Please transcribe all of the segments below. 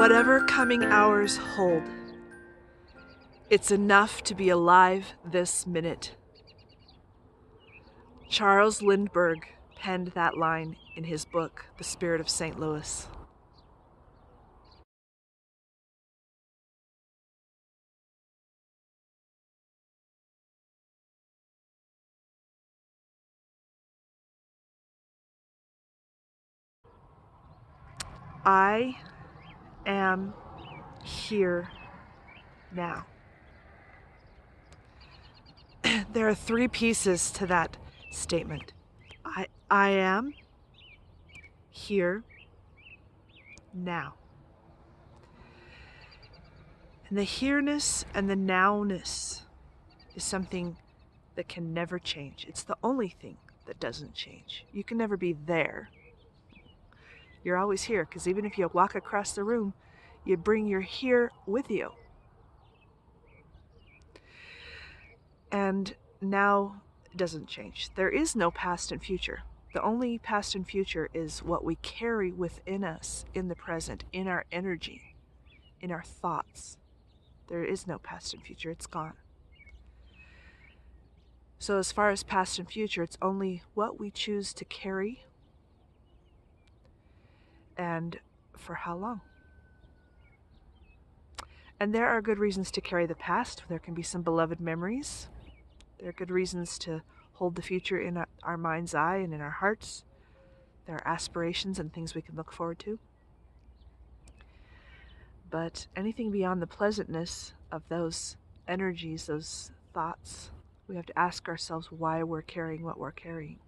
Whatever coming hours hold, it's enough to be alive this minute. Charles Lindbergh penned that line in his book, The Spirit of St. Louis. I am here now. There are three pieces to that statement. I am here now. And the here-ness and the now-ness is something that can never change. It's the only thing that doesn't change. You can never be there. You're always here, because even if you walk across the room, you bring your here with you. And now it doesn't change. There is no past and future. The only past and future is what we carry within us in the present, in our energy, in our thoughts. There is no past and future. It's gone. So as far as past and future, it's only what we choose to carry and for how long. And there are good reasons to carry the past. There can be some beloved memories. There are good reasons to hold the future in our mind's eye and in our hearts. There are aspirations and things we can look forward to. But anything beyond the pleasantness of those energies, those thoughts, we have to ask ourselves why we're carrying what we're carrying.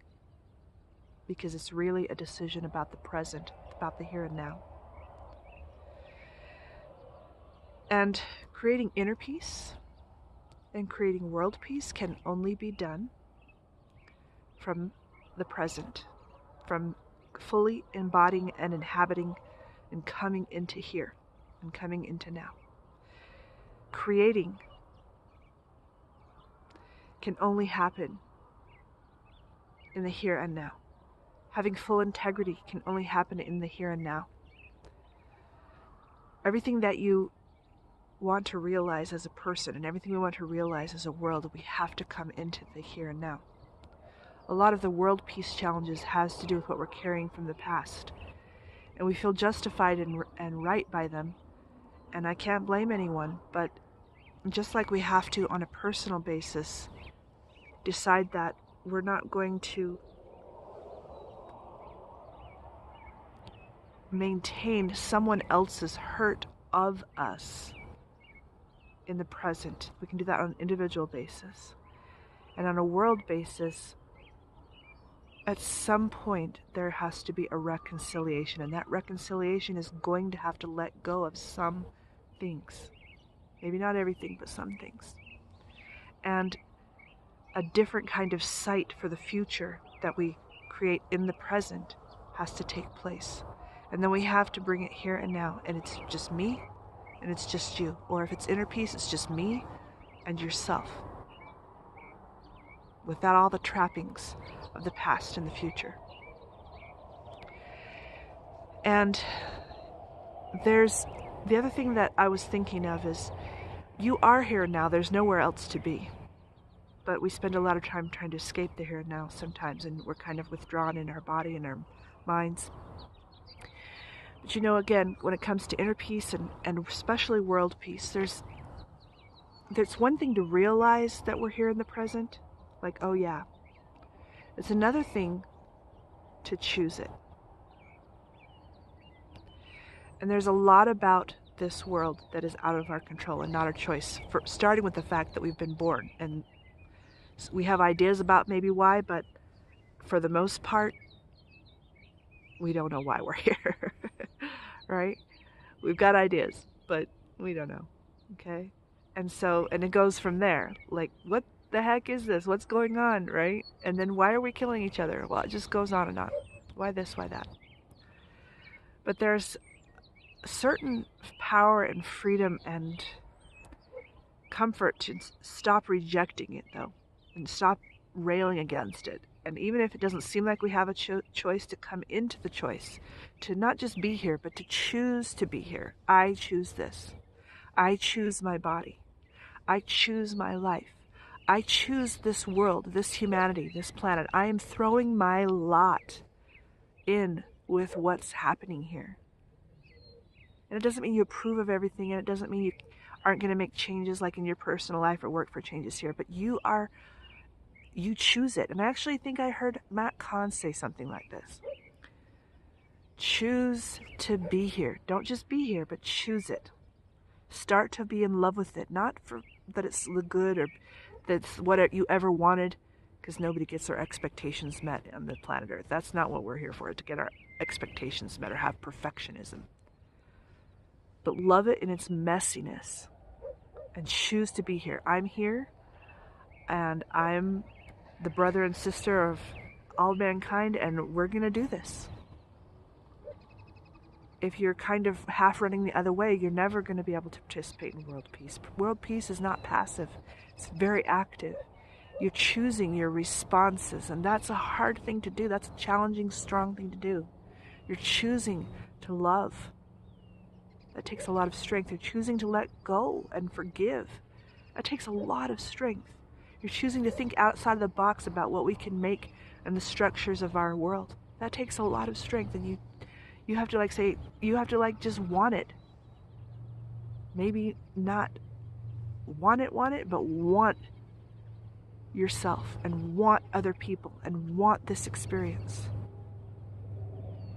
Because it's really a decision about the present, about the here and now. And creating inner peace and creating world peace can only be done from the present, from fully embodying and inhabiting and coming into here and coming into now. Creating can only happen in the here and now. Having full integrity can only happen in the here and now. Everything that you want to realize as a person and everything we want to realize as a world, we have to come into the here and now. A lot of the world peace challenges has to do with what we're carrying from the past. And we feel justified and right by them. And I can't blame anyone, but just like we have to on a personal basis decide that we're not going to maintain someone else's hurt of us in the present. We can do that on an individual basis. And on a world basis, at some point there has to be a reconciliation, and that reconciliation is going to have to let go of some things. Maybe not everything, but some things. And a different kind of sight for the future that we create in the present has to take place. And then we have to bring it here and now, and it's just me and it's just you. Or if it's inner peace, it's just me and yourself, without all the trappings of the past and the future. And there's the other thing that I was thinking of is you are here now. There's nowhere else to be. But we spend a lot of time trying to escape the here and now sometimes, and we're kind of withdrawn in our body and our minds. But you know, again, when it comes to inner peace and especially world peace, there's one thing to realize that we're here in the present, like, oh yeah. It's another thing to choose it. And there's a lot about this world that is out of our control and not our choice, starting with the fact that we've been born. And we have ideas about maybe why, but for the most part, we don't know why we're here, right? We've got ideas, but we don't know, okay? And it goes from there. Like, what the heck is this? What's going on, right? And then why are we killing each other? Well, it just goes on and on. Why this, why that? But there's certain power and freedom and comfort to stop rejecting it, though, and stop railing against it And even if it doesn't seem like we have a choice, to come into the choice, to not just be here, but to choose to be here. I choose this. I choose my body. I choose my life. I choose this world, this humanity, this planet. I am throwing my lot in with what's happening here. And it doesn't mean you approve of everything, and it doesn't mean you aren't going to make changes like in your personal life or work for changes here, but you choose it. And I actually think I heard Matt Kahn say something like this. Choose to be here. Don't just be here, but choose it. Start to be in love with it. Not for that it's the good or that's what you ever wanted, because nobody gets their expectations met on the planet Earth. That's not what we're here for, to get our expectations met or have perfectionism. But love it in its messiness and choose to be here. I'm here, and I'm the brother and sister of all mankind, and we're going to do this. If you're kind of half running the other way, you're never going to be able to participate in world peace. World peace is not passive. It's very active. You're choosing your responses, and that's a hard thing to do. That's a challenging, strong thing to do. You're choosing to love. That takes a lot of strength. You're choosing to let go and forgive. That takes a lot of strength. You're choosing to think outside of the box about what we can make and the structures of our world. That takes a lot of strength, and you have to just want it. Maybe not want it, but want yourself and want other people and want this experience.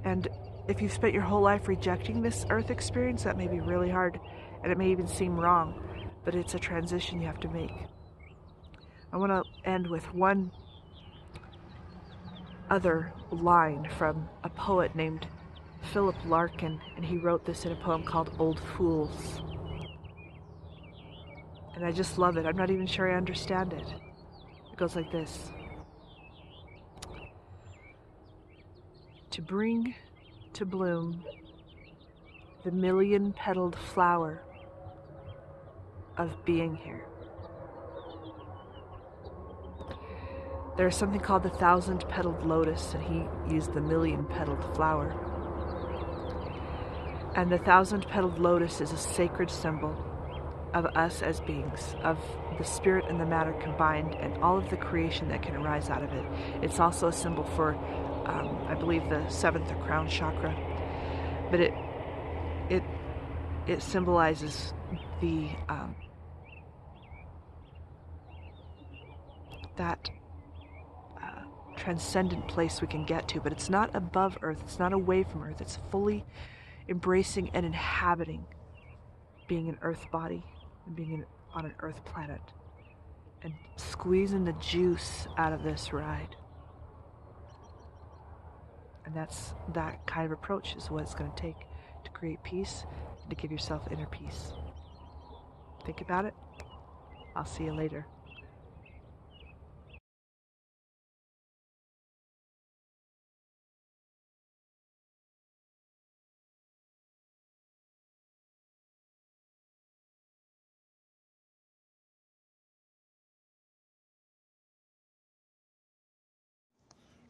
And if you've spent your whole life rejecting this earth experience, that may be really hard, and it may even seem wrong, but it's a transition you have to make. I want to end with one other line from a poet named Philip Larkin, and he wrote this in a poem called Old Fools. And I just love it. I'm not even sure I understand it. It goes like this. To bring to bloom the million-petaled flower of being here. There's something called the 1,000-petaled lotus, and he used the million-petaled flower. And the 1,000-petaled lotus is a sacred symbol of us as beings, of the spirit and the matter combined, and all of the creation that can arise out of it. It's also a symbol for, I believe, the 7th or crown chakra. But it symbolizes the that transcendent place we can get to. But it's not above Earth. It's not away from Earth. It's fully embracing and inhabiting being an Earth body and being on an Earth planet, and squeezing the juice out of this ride. And that kind of approach is what it's going to take to create peace and to give yourself inner peace. Think about it. I'll see you later.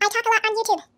I talk a lot on YouTube.